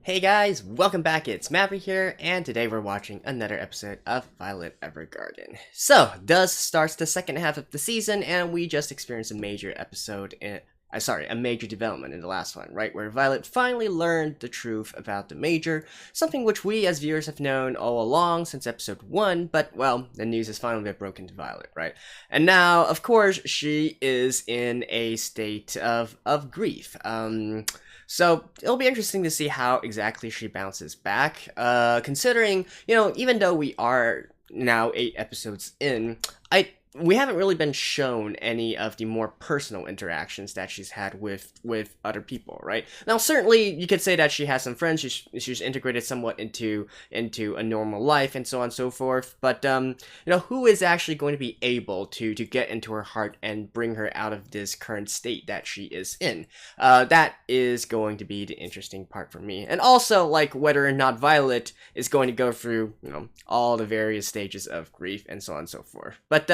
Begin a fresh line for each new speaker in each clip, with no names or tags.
Hey guys, welcome back, it's Maverick here, and today we're watching another episode of Violet Evergarden. So, thus starts the second half of the season, and we just experienced a major episode a major development in the last one, right? Where Violet finally learned the truth about the Major, something which we as viewers have known all along since episode 1, but, well, the news has finally been broken to Violet, right? And now, of course, she is in a state of grief. So it'll be interesting to see how exactly she bounces back. Considering, even though we are now 8 episodes in, we haven't really been shown any of the more personal interactions that she's had with other people, right? Now, certainly you could say that she has some friends. She's integrated somewhat into a normal life and so on and so forth. But who is actually going to be able to get into her heart and bring her out of this current state that she is in? That is going to be the interesting part for me, and also like whether or not Violet is going to go through all the various stages of grief and so on and so forth. But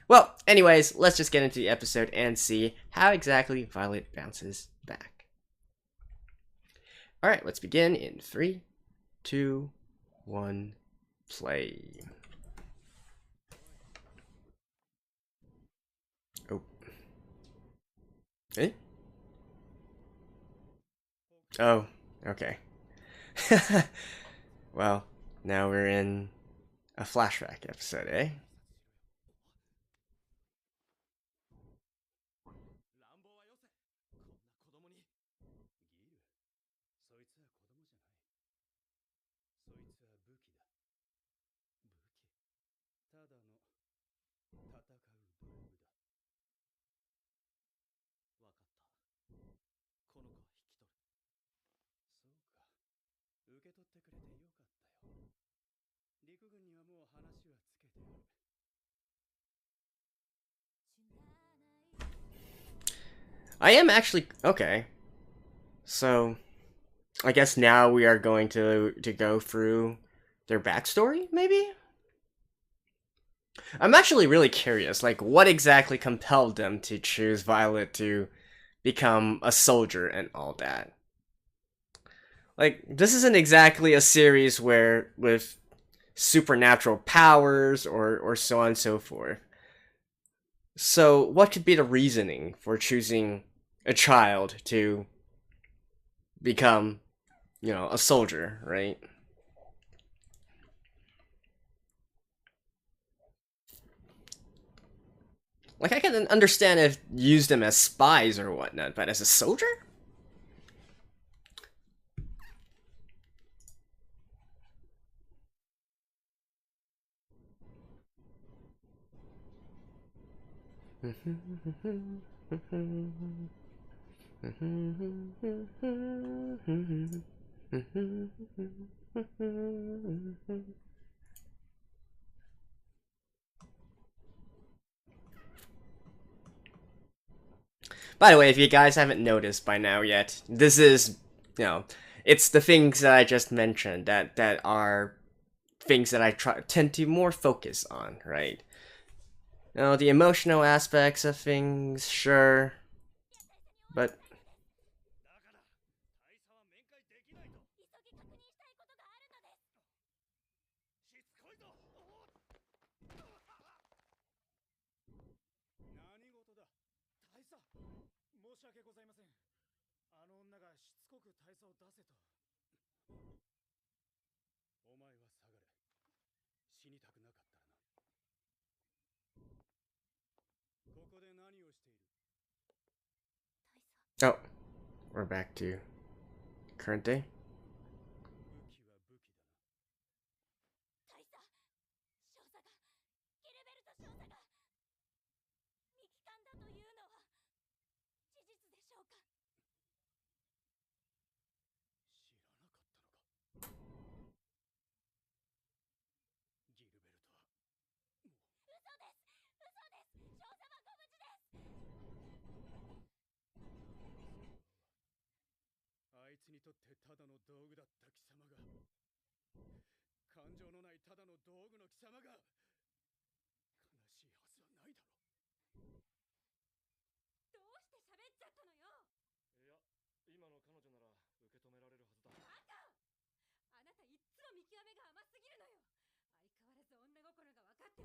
well, anyways, let's just get into the episode and see how exactly Violet bounces back. Alright, let's begin in 3, 2, 1, play. Oh. Eh? Oh, okay. Well, now we're in a flashback episode, eh? I am actually okay. So, I guess now we are going to go through their backstory, maybe? I'm actually really curious, like, what exactly compelled them to choose Violet to become a soldier and all that? Like, this isn't exactly a series where, with supernatural powers or so on and so forth. So, what could be the reasoning for choosing a child to become, a soldier, right? Like, I can understand if use them as spies or whatnot, but as a soldier? By the way, if you guys haven't noticed by now yet, this is, it's the things that I just mentioned that are things that I tend to more focus on, right? The emotional aspects of things, sure, but oh, we're back to current day.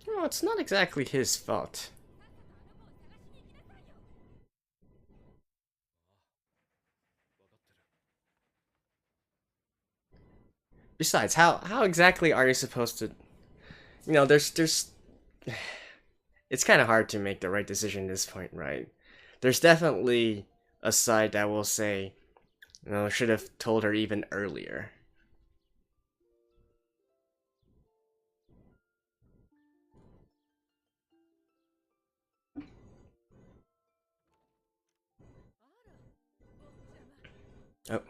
Well, it's not exactly his fault. Besides, how exactly are you supposed to? You know, there's. It's kind of hard to make the right decision at this point, right? There's definitely a side that will say, you know, should have told her even earlier. Oh.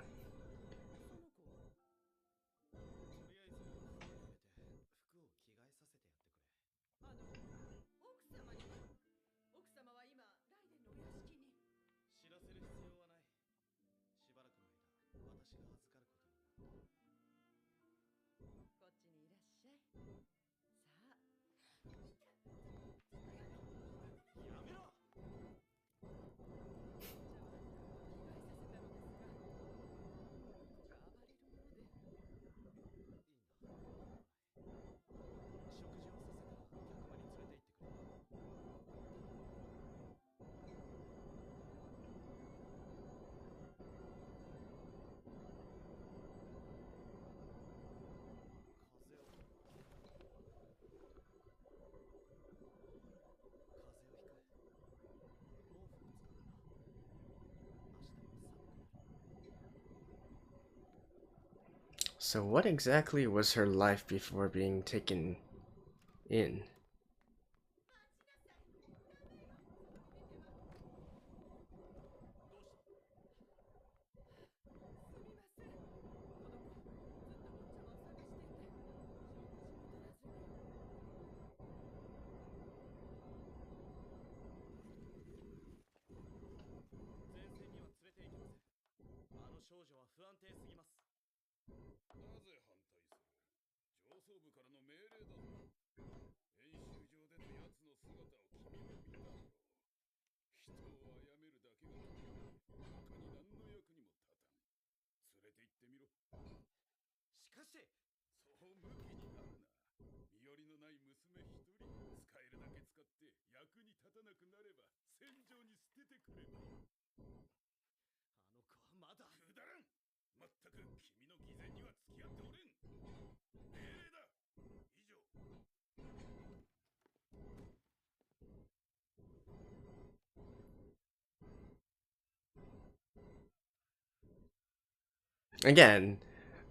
So what exactly was her life before being taken in? Again,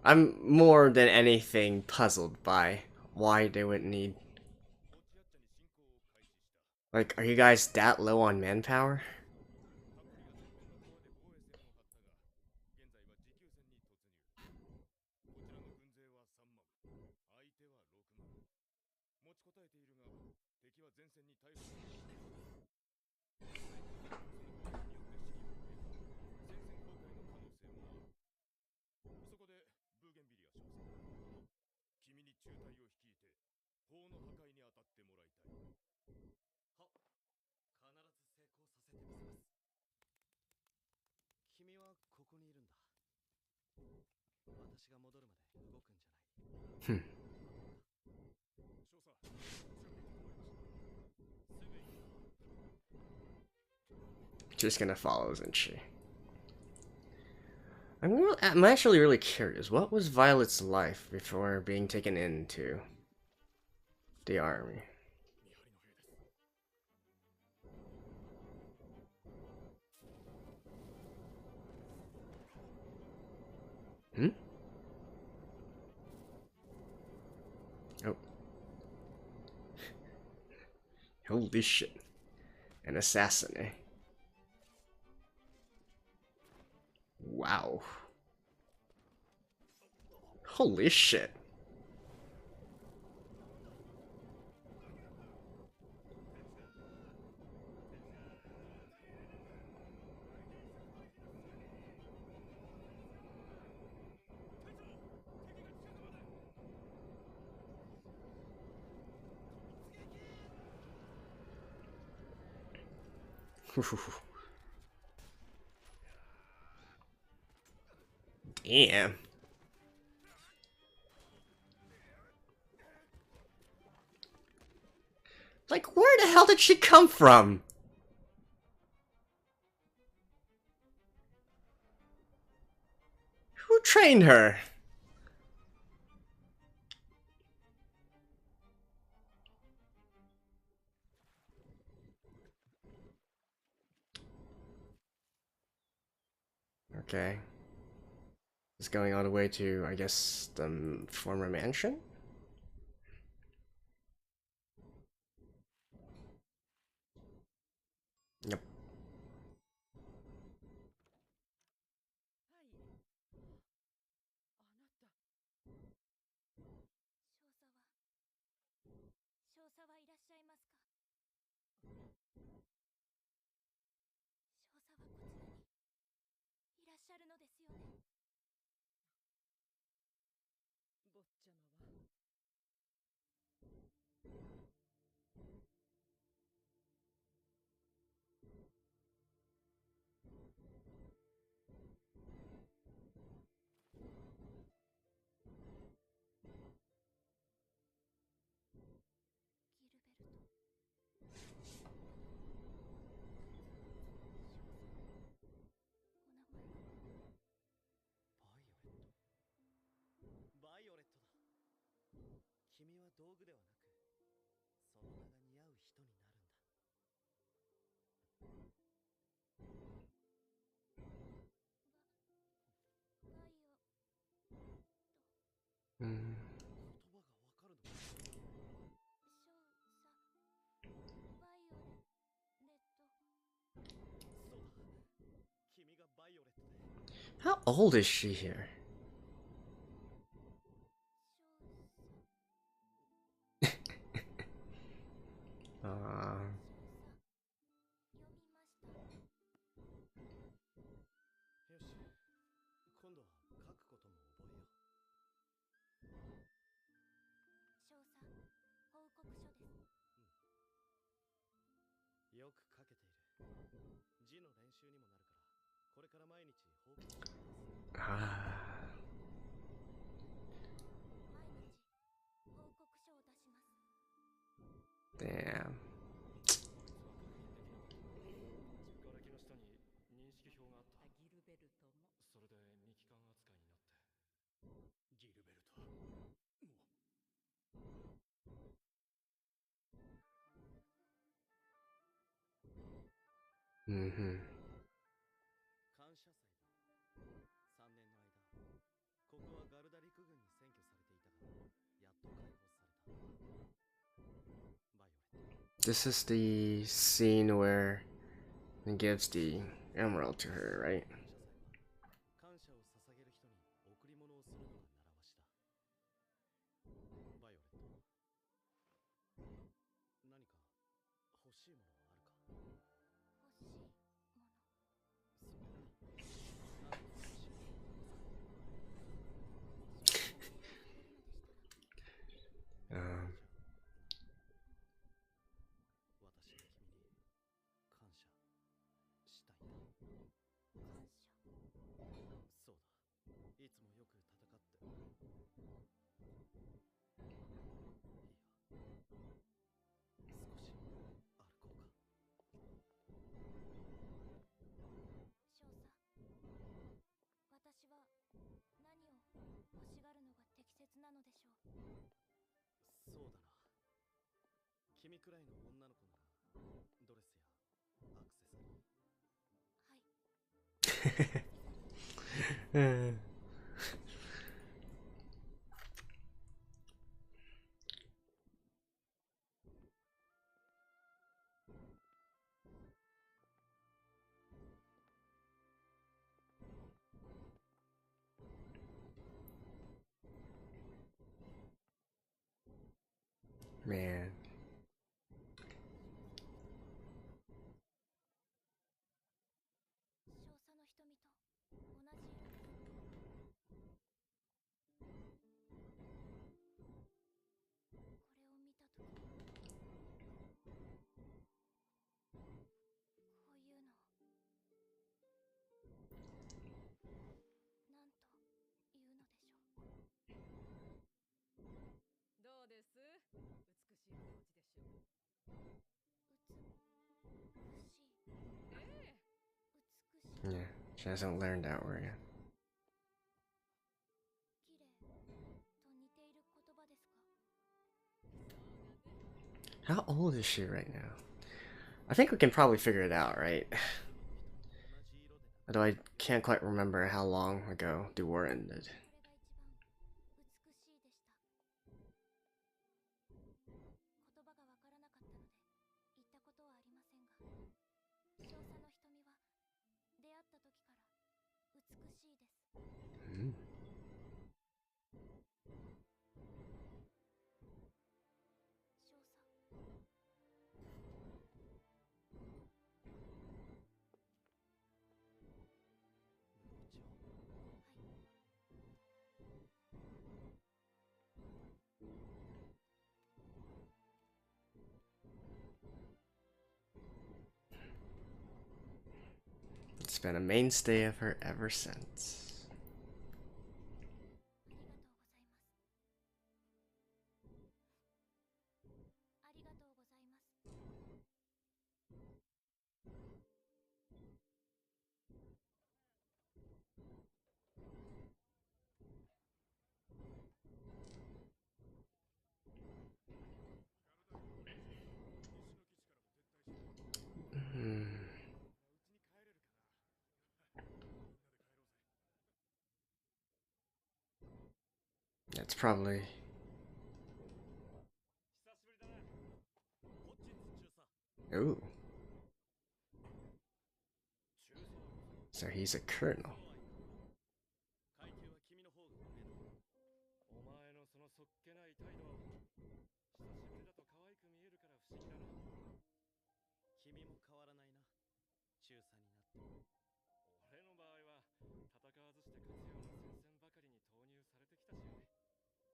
I'm more than anything puzzled by why they would need. Like, are you guys that low on manpower? Hmm. Just gonna follow, isn't she? I'm actually really curious. What was Violet's life before being taken into the army? Hmm? Oh. Holy shit. An assassin, eh? Wow. Holy shit. Damn. Like, where the hell did she come from? Who trained her? Okay. It's going all the way to, I guess, the former mansion? Yep.
Violet だ。君は道具ではなく、その名が似合う人になるんだ。言葉がわかるのか。そうだ。君がバイオレットで。
How old is she here? uh...
よし、今度は書くことも覚えよう。少佐、報告書です。よく書けている。字の練習にもなるから、これから毎日報告しています。毎日報告書を出します。
Damn.
瓦礫の下に認識表があった。ギルベルトもそれで未帰還扱いになって。
ギルベルトも感謝祭だ。3年の間、ここはガルダ陸軍に占拠されていたが、やっと解放された。バイオレット。
This is the scene where he gives the emerald to her, right?
感謝を捧げる人に贈り物をするのが習わしだ。バイオレット、何か欲しいものはあるか？欲しいもの。そうだ。何か欲しいもの。私が君に感謝したいんだ。感謝。そうだ。いつもよく戦って。いや、少し歩こうか。少佐、私は何を欲しがるのが適切なのでしょう。そうだな。君くらいの女の子ならドレスやアクセサリー。はい。
Man.
少佐の瞳と同じ色。これを見たとき、こういうのなんというのでしょう。どうです？美しい
Yeah, she hasn't learned that word yet.
綺麗と似ている言葉ですか？
How old is she right now? I think we can probably figure it out, right? Although I can't quite remember how long ago the war ended.
これが一番美しいでした。言葉がわからなかったので言ったことはありませんが、少佐の瞳は出会った時から美しいです。
Mm.
少佐。
It's been a mainstay of her ever since.
ありがとうございます。
It's probably. Ooh. So he's a colonel.
お前のそのそっけない態度、久しぶりだと可愛く見えるから不思議だな。君も変わらないな、中佐になって。俺の場合は戦わずして勝つような戦線ばかりに投入されてきたし、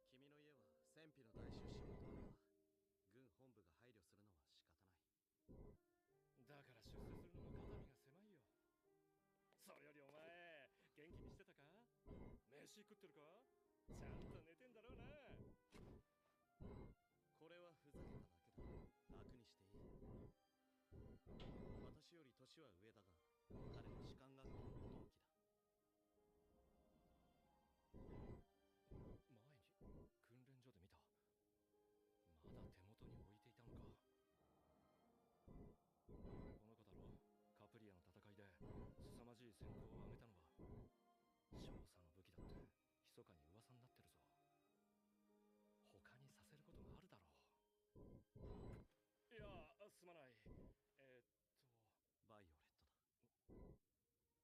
君の家は戦費の大出資元だが、軍本部が配慮するのは仕方ない。だから出世するのも肩身が狭いよ。それよりお前、元気にしてたか？飯食ってるか？ちゃんと寝てんだろうな。これはふざけただけだ。楽にしていい。私より年は上だが、彼は士官学校の同期だ。前に訓練所で見た。まだ手元に置いていたのか。この子だろ。カプリアの戦いで凄まじい戦功を挙げたのは少佐の武器だって密かに噂になってるぞ。他にさせることがあるだろう。いや、すまない。バイオレットだ。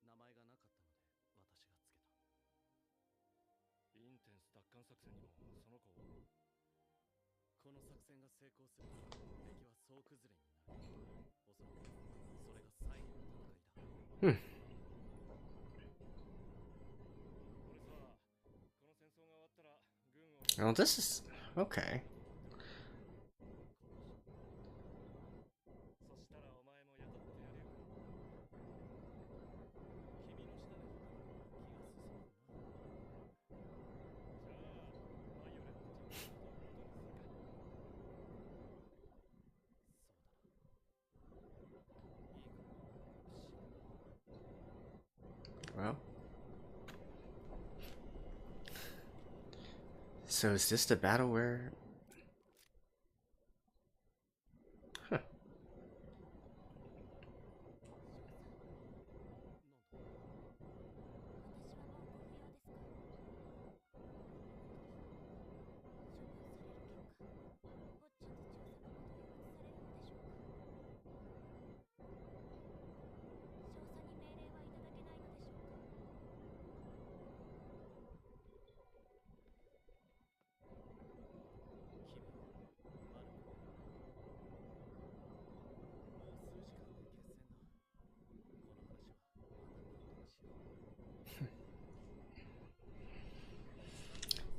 名前がなかったので私がつけた。インテンス奪還作戦にもその子を。この作戦が成功すると敵は総崩れになる。おそらくそれが最後の戦いだ。俺さ、この戦争が終わったら軍を。
Oh, this is okay.
そしたらお前も雇ってやるよ。君の下で気が進むな。じゃあ、バイオレットちゃんのことを元にするか。そうだな。いいか。よし。
Well. So is this the battle where? Huh.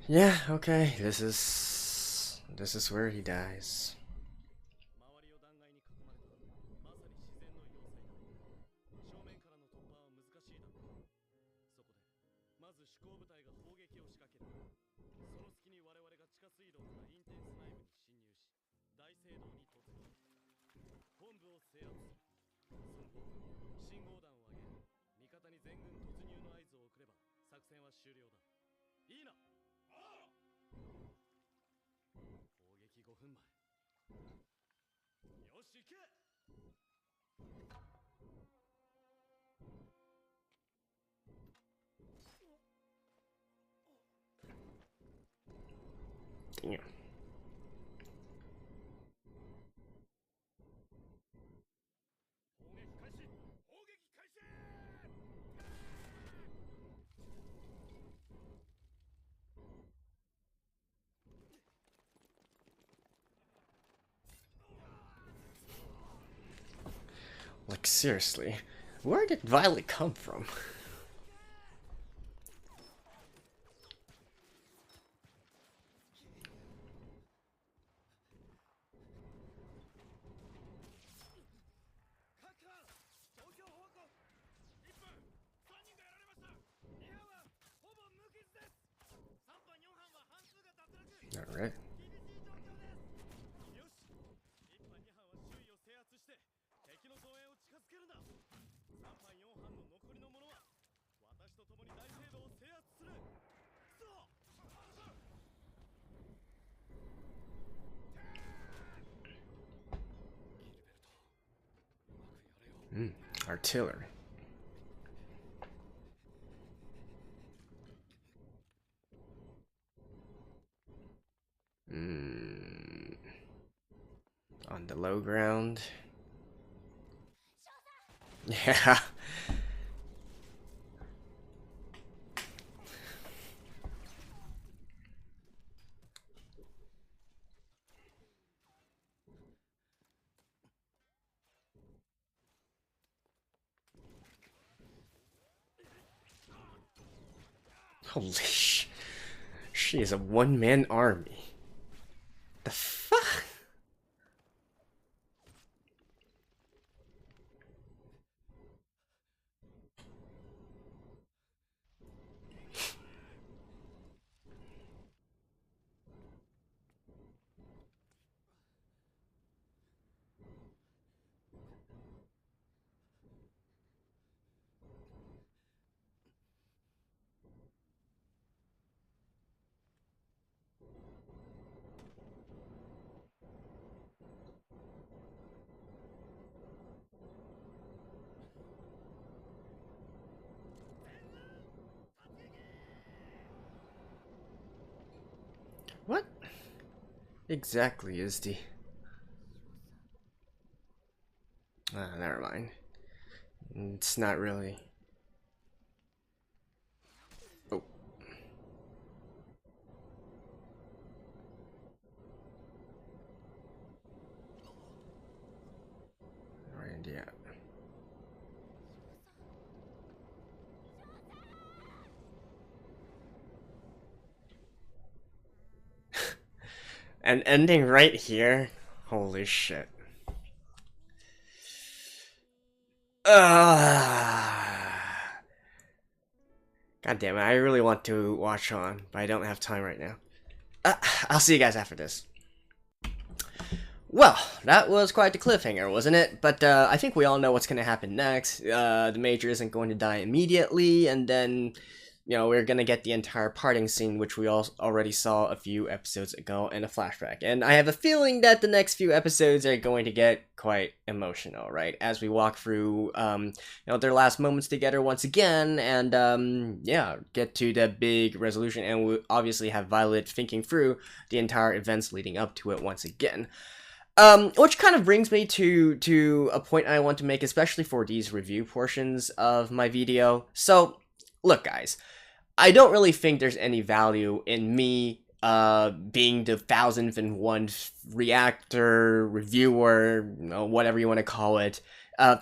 'Yeah, okay. This is where he dies.
周りを断崖に囲まれたまさに自然の要塞だ。正面からの突破は難しいだろう。そこでまず主攻部隊が砲撃を仕掛ける。その隙に我々が地下水道からインテンス内部に侵入し、大聖堂に突入。本部を制圧する。その後信号弾を上げ、味方戦は終了だ。いいな。攻撃5分前。よし行け。
Damn. Like, seriously, where did Violet come from? Alright. Artillery. On the low ground. Yeah. Holy sh! She is a one-man army. The fuck? What exactly is the... never mind. It's not really... Oh. Right, yeah. And ending right here? Holy shit. God damn it, I really want to watch on, but I don't have time right now. I'll see you guys after this. Well, that was quite the cliffhanger, wasn't it? But I think we all know what's going to happen next. The Major isn't going to die immediately, and then, you know, we're going to get the entire parting scene, which we all already saw a few episodes ago in a flashback. And I have a feeling that the next few episodes are going to get quite emotional, right? As we walk through, you know, their last moments together once again, and, yeah, get to the big resolution. And we obviously have Violet thinking through the entire events leading up to it once again. Which kind of brings me to a point I want to make, especially for these review portions of my video. So, look guys, I don't really think there's any value in me, being the 1001st reactor, reviewer, you know, whatever you want to call it,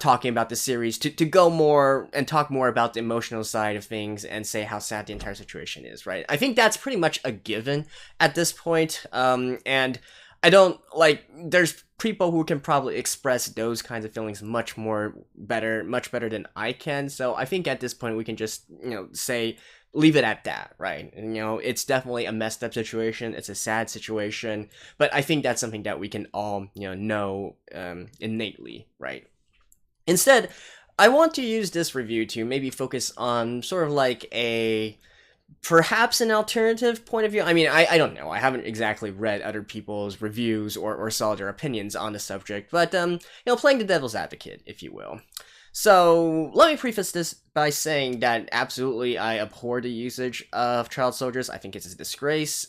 talking about the series, to go more and talk more about the emotional side of things and say how sad the entire situation is, right? I think that's pretty much a given at this point, and I don't, like, there's people who can probably express those kinds of feelings much better than I can, so I think at this point we can just, you know, leave it at that, right? And, you know, it's definitely a messed up situation, it's a sad situation, but I think that's something that we can all, you know innately, right? Instead, I want to use this review to maybe focus on sort of like a perhaps an alternative point of view. I mean, I don't know. I haven't exactly read other people's reviews or saw their opinions on the subject, but, playing the devil's advocate, if you will. So, let me preface this by saying that absolutely I abhor the usage of child soldiers. I think it's a disgrace,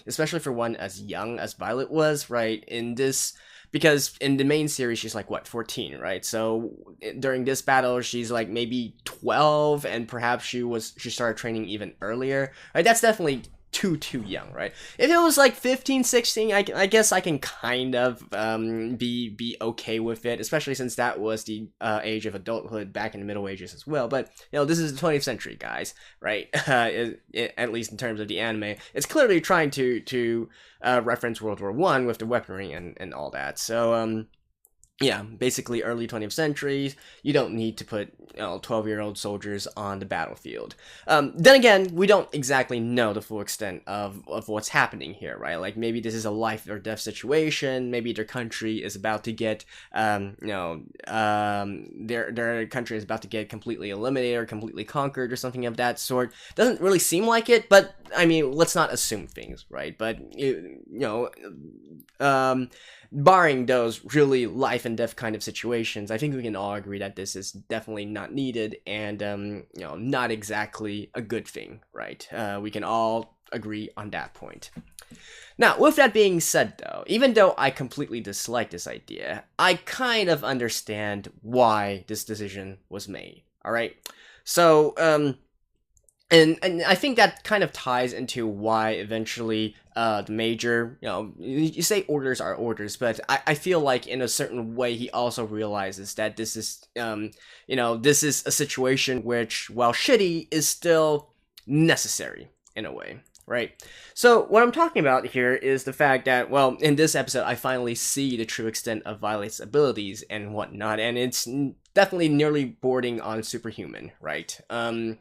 especially for one as young as Violet was, right, in this, because in the main series she's like, what, 14, right? So, during this battle, she's like maybe 12, and perhaps she started training even earlier, right? That's definitely too young, right? If it was like 15, 16, I guess I can kind of be okay with it, especially since that was the age of adulthood back in the Middle Ages as well. But this is the 20th century, guys, right? At least in terms of the anime, it's clearly trying to reference World War I with the weaponry and all that. So yeah, basically early 20th century, you don't need to put 12-year-old soldiers on the battlefield. Then again, we don't exactly know the full extent of what's happening here, right? Like, maybe this is a life or death situation, maybe their country is about to get, their country is about to get completely eliminated or completely conquered or something of that sort. Doesn't really seem like it, but, I mean, let's not assume things, right? But, barring those really life and death kind of situations, I think we can all agree that this is definitely not needed and, not exactly a good thing, right? We can all agree on that point. Now, with that being said, though, even though I completely dislike this idea, I kind of understand why this decision was made, alright? So, and I think that kind of ties into why eventually the major, you say orders are orders, but I feel like in a certain way he also realizes that this is, this is a situation which, while shitty, is still necessary in a way, right? So what I'm talking about here is the fact that, well, in this episode, I finally see the true extent of Violet's abilities and whatnot, and it's definitely nearly bordering on superhuman, right? And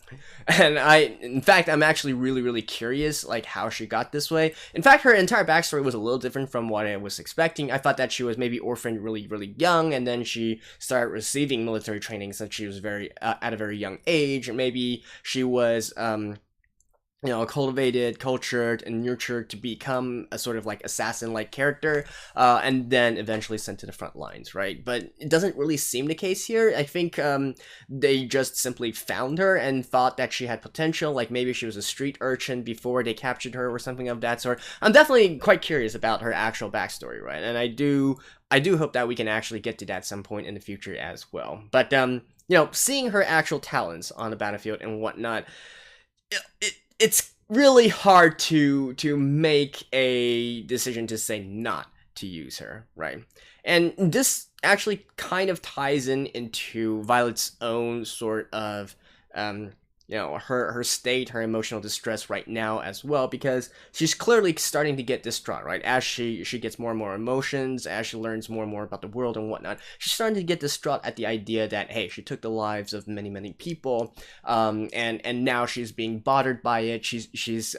in fact, I'm actually really curious, like, how she got this way. In fact, her entire backstory was a little different from what I was expecting. I thought that she was maybe orphaned really young, and then she started receiving military training since she was at a very young age, and maybe she was, cultivated, cultured, and nurtured to become a sort of like assassin-like character, and then eventually sent to the front lines, right? But it doesn't really seem the case here. I think they just simply found her and thought that she had potential, like maybe she was a street urchin before they captured her or something of that sort. I'm definitely quite curious about her actual backstory, right? And I do hope that we can actually get to that some point in the future as well. But, seeing her actual talents on the battlefield and whatnot, it's really hard to make a decision to say not to use her, right? And this actually kind of ties into Violet's own sort of her state, her emotional distress right now as well, because she's clearly starting to get distraught, right? As she gets more and more emotions, as she learns more and more about the world and whatnot, she's starting to get distraught at the idea that, hey, she took the lives of many people, and now she's being bothered by it. She's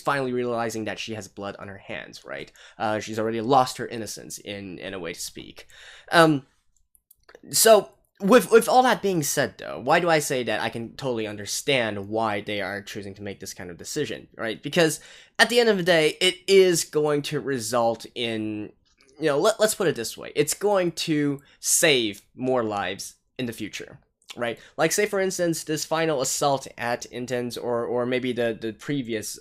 finally realizing that she has blood on her hands, right? She's already lost her innocence in a way to speak. So with all that being said, though, why do I say that I can totally understand why they are choosing to make this kind of decision, right? Because at the end of the day, it is going to result in, let's put it this way, it's going to save more lives in the future, right? Like, say for instance, this final assault at Intense, or maybe the previous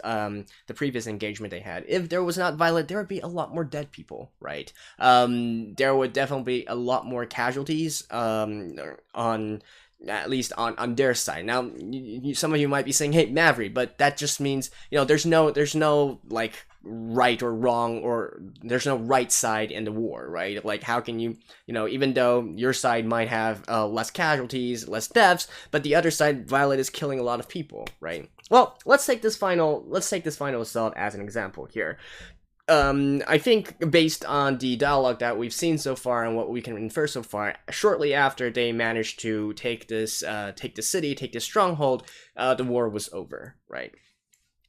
engagement they had. If there was not Violet, there would be a lot more dead people, right? There would definitely be a lot more casualties at least on their side. Now, some of you might be saying, "Hey, Maverick," but that just means there's no like right or wrong, or there's no right side in the war, right? Like, how can you, even though your side might have less casualties, less deaths, but the other side, Violet is killing a lot of people, right? Well, let's take this final assault as an example here. I think based on the dialogue that we've seen so far and what we can infer so far, shortly after they managed to take the city, take this stronghold, the war was over, right?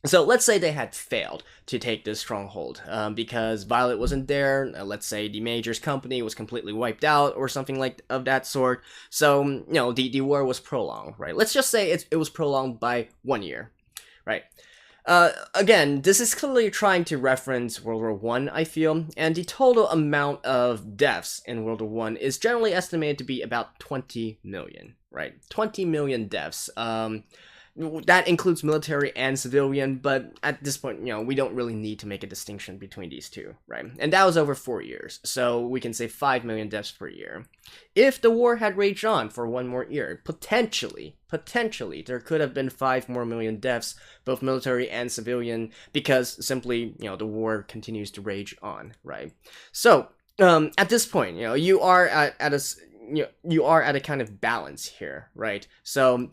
So let's say they had failed to take this stronghold because Violet wasn't there. Let's say the Major's company was completely wiped out or something like of that sort. So the war was prolonged, right? Let's just say it was prolonged by 1 year. right? Again, this is clearly trying to reference World War One, I feel, and the total amount of deaths in World War One is generally estimated to be about 20 million, right? 20 million deaths. That includes military and civilian, but at this point, we don't really need to make a distinction between these two, right? And that was over 4 years, so we can say 5 million deaths per year. If the war had raged on for one more year, potentially, there could have been 5 more million deaths, both military and civilian, because simply, the war continues to rage on, right? So, at this point, you are at a kind of balance here, right? So,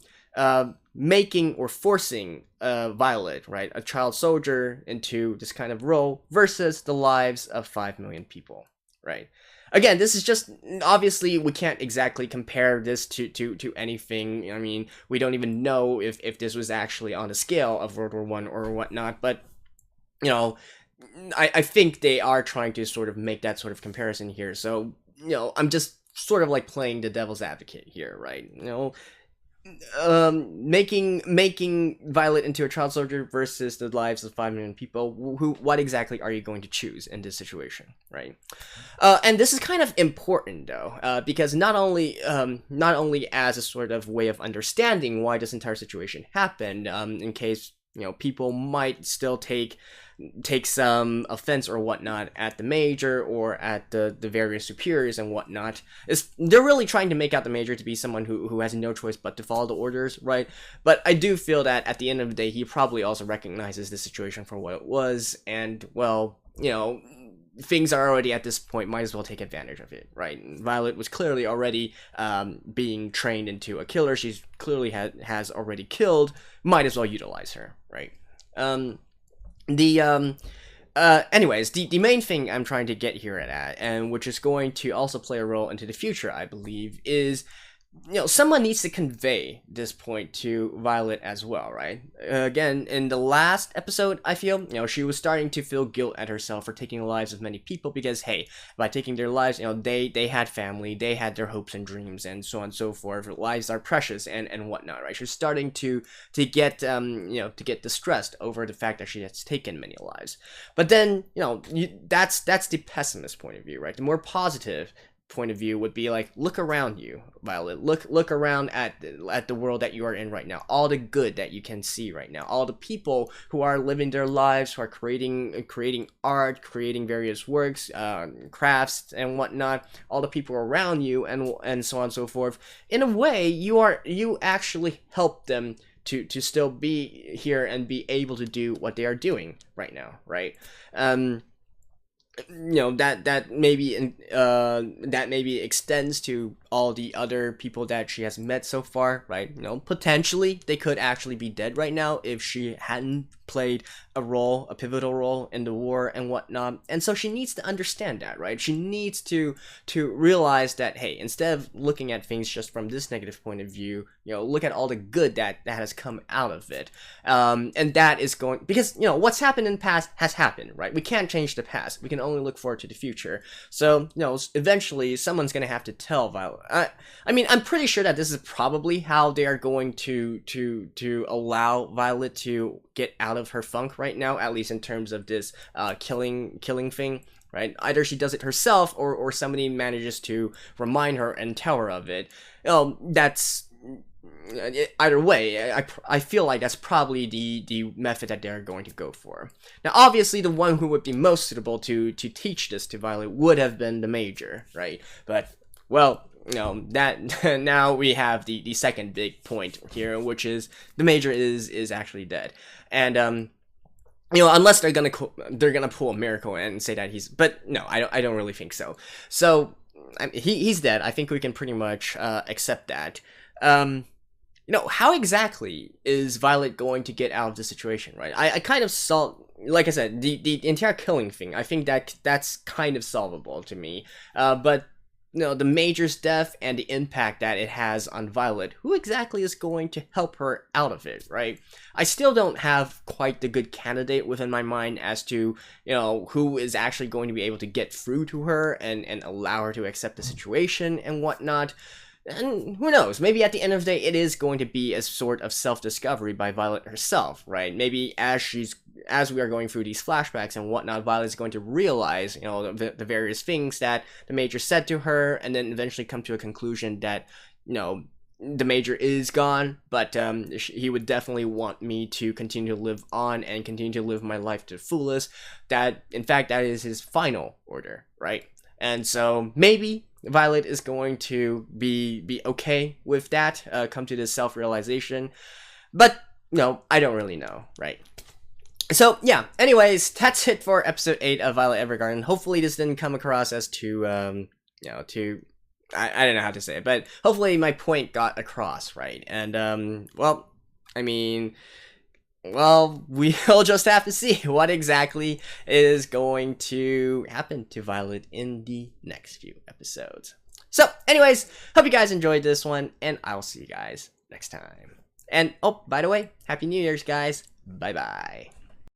making or forcing Violet, right, a child soldier, into this kind of role versus the lives of 5 million people, right? Again, this is just, obviously, we can't exactly compare this to anything. I mean, we don't even know if this was actually on a scale of World War One or whatnot, but, I think they are trying to sort of make that sort of comparison here. So, I'm just sort of like playing the devil's advocate here, right? Making Violet into a child soldier versus the lives of 5 million people. What exactly are you going to choose in this situation, right? And this is kind of important though, because not only as a sort of way of understanding why this entire situation happened, in case people might still take some offense or whatnot at the major or at the various superiors and whatnot. They're really trying to make out the major to be someone who has no choice but to follow the orders, right? But I do feel that at the end of the day, he probably also recognizes the situation for what it was, and, well, things are already at this point, might as well take advantage of it, right? Violet was clearly already being trained into a killer. She's clearly has already killed. Might as well utilize her, right? Anyways, the main thing I'm trying to get here at, and which is going to also play a role into the future, I believe, is, someone needs to convey this point to Violet as well, right? Again, in the last episode, I feel, she was starting to feel guilt at herself for taking the lives of many people because, hey, by taking their lives, they had family, they had their hopes and dreams, and so on and so forth. Lives are precious and whatnot, right? She's starting to get, to get distressed over the fact that she has taken many lives. But then, that's the pessimist point of view, right? The more positive point of view would be like, look around you, Violet. Look around at the world that you are in right now. All the good that you can see right now. All the people who are living their lives, who are creating art, creating various works, crafts and whatnot. All the people around you, and so on and so forth. In a way, you actually help them to still be here and be able to do what they are doing right now, right? That maybe extends to all the other people that she has met so far, right? Potentially they could actually be dead right now if she hadn't played a pivotal role in the war and whatnot. And so she needs to understand that, right? She needs to realize that, hey, instead of looking at things just from this negative point of view, look at all the good that has come out of it. And that is going, because, what's happened in the past has happened, right? We can't change the past. We can only look forward to the future. So, eventually someone's going to have to tell Violet. I mean, I'm pretty sure that this is probably how they are going to allow Violet to get out of her funk right now, at least in terms of this killing thing, right? Either she does it herself or somebody manages to remind her and tell her of it. That's either way, I feel like that's probably the method that they're going to go for. Now, obviously, the one who would be most suitable to teach this to Violet would have been the major, right? But, well, that now we have the second big point here, which is the major is actually dead, and unless they're gonna pull a miracle and say that but no, I don't really think so. So he's dead. I think we can pretty much accept that. How exactly is Violet going to get out of the situation, right? I kind of saw, like I said, the entire killing thing. I think that's kind of solvable to me, but the major's death and the impact that it has on Violet, who exactly is going to help her out of it, right? I still don't have quite the good candidate within my mind as to, who is actually going to be able to get through to her and allow her to accept the situation and whatnot. And who knows, maybe at the end of the day it is going to be a sort of self-discovery by Violet herself, right? Maybe as we are going through these flashbacks and whatnot, Violet is going to realize, the various things that the Major said to her, and then eventually come to a conclusion that, the Major is gone, but he would definitely want me to continue to live on and continue to live my life to the fullest. That, in fact, that is his final order, right? And so maybe Violet is going to be okay with that, come to this self-realization, but no, I don't really know, right? So yeah, anyways, that's it for episode 8 of Violet Evergarden. Hopefully this didn't come across as too, I don't know how to say it, but hopefully my point got across, right? And, well, we'll just have to see what exactly is going to happen to Violet in the next few episodes. So, anyways, hope you guys enjoyed this one, and I'll see you guys next time. And, oh, by the way, Happy New Year's, guys. Bye-bye.